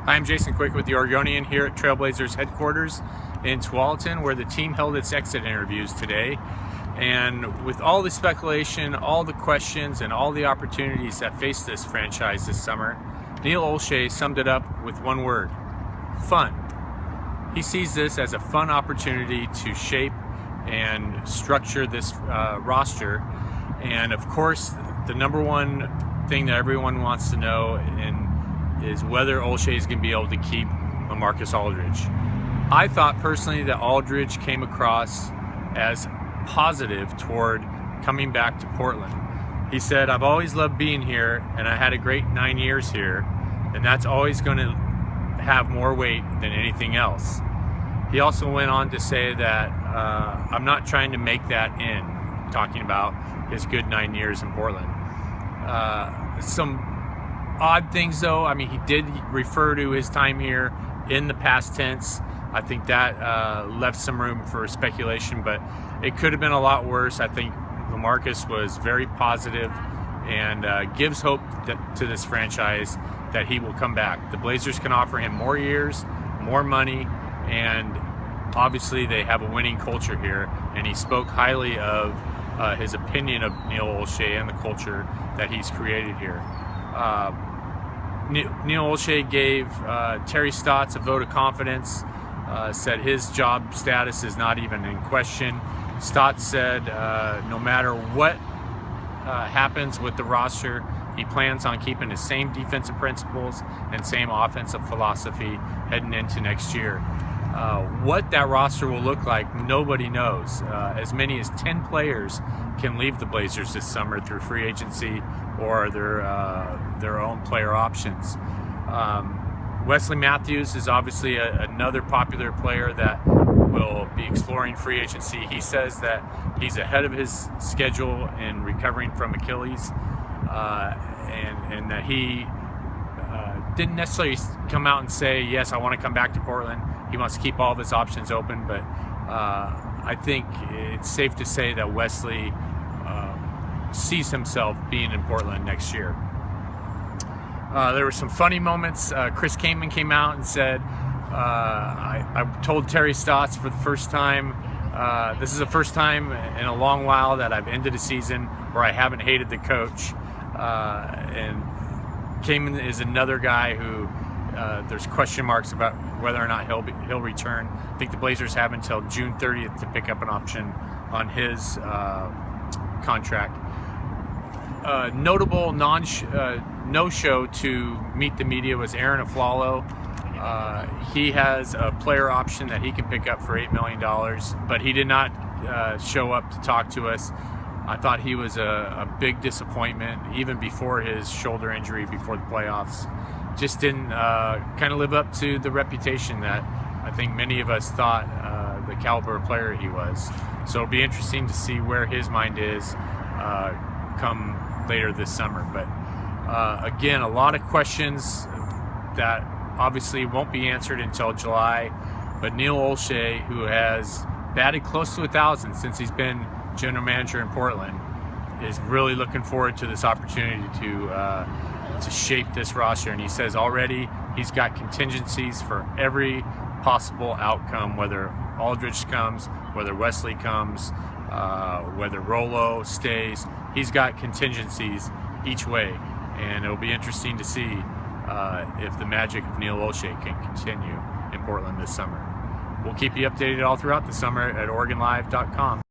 I'm Jason Quick with the Oregonian here at Trailblazers headquarters in Tualatin, where the team held its exit interviews today. And with all the speculation, all the questions, and all the opportunities that face this franchise this summer, Neil Olshey summed it up with one word: fun. He sees this as a fun opportunity to shape and structure this roster. And of course, the number one thing that everyone wants to know is whether Olshey is going to be able to keep LaMarcus Aldridge. I thought personally that Aldridge came across as positive toward coming back to Portland. He said, "I've always loved being here, and I had a great 9 years here, and that's always going to have more weight than anything else." He also went on to say that I'm not trying to make that in, talking about his good 9 years in Portland. Some odd things though. I mean, he did refer to his time here in the past tense. I think that left some room for speculation, but it could have been a lot worse. I think LaMarcus was very positive and gives hope to this franchise that he will come back. The Blazers can offer him more years, more money, and obviously they have a winning culture here, and he spoke highly of his opinion of Neil Olshey and the culture that he's created here. Neil Olshey gave Terry Stotts a vote of confidence, said his job status is not even in question. Stotts said no matter what happens with the roster, he plans on keeping the same defensive principles and same offensive philosophy heading into next year. What that roster will look like, nobody knows. As many as 10 players can leave the Blazers this summer through free agency or their own player options. Wesley Matthews is obviously another popular player that will be exploring free agency. He says that he's ahead of his schedule in recovering from Achilles, and that he didn't necessarily come out and say, yes, I want to come back to Portland. He wants to keep all of his options open, but I think it's safe to say that Wesley sees himself being in Portland next year. There were some funny moments. Chris Kaman came out and said, I told Terry Stotts for the first time, this is the first time in a long while that I've ended a season where I haven't hated the coach. And Kaman is another guy who there's question marks about whether or not he'll return. I think the Blazers have until June 30th to pick up an option on his contract. Notable no-show to meet the media was Arron Afflalo. He has a player option that he can pick up for $8 million, but he did not show up to talk to us. I thought he was a big disappointment, even before his shoulder injury before the playoffs. Just didn't kind of live up to the reputation that I think many of us thought the caliber of player he was. So it'll be interesting to see where his mind is come later this summer. But again, a lot of questions that obviously won't be answered until July. But Neil Olshey, who has batted close to 1,000 since he's been general manager in Portland, is really looking forward to this opportunity to shape this roster. And he says already he's got contingencies for every possible outcome, whether Aldridge comes, whether Wesley comes, whether Rolo stays. He's got contingencies each way, and it'll be interesting to see if the magic of Neil Olshey can continue in Portland this summer. We'll keep you updated all throughout the summer at OregonLive.com.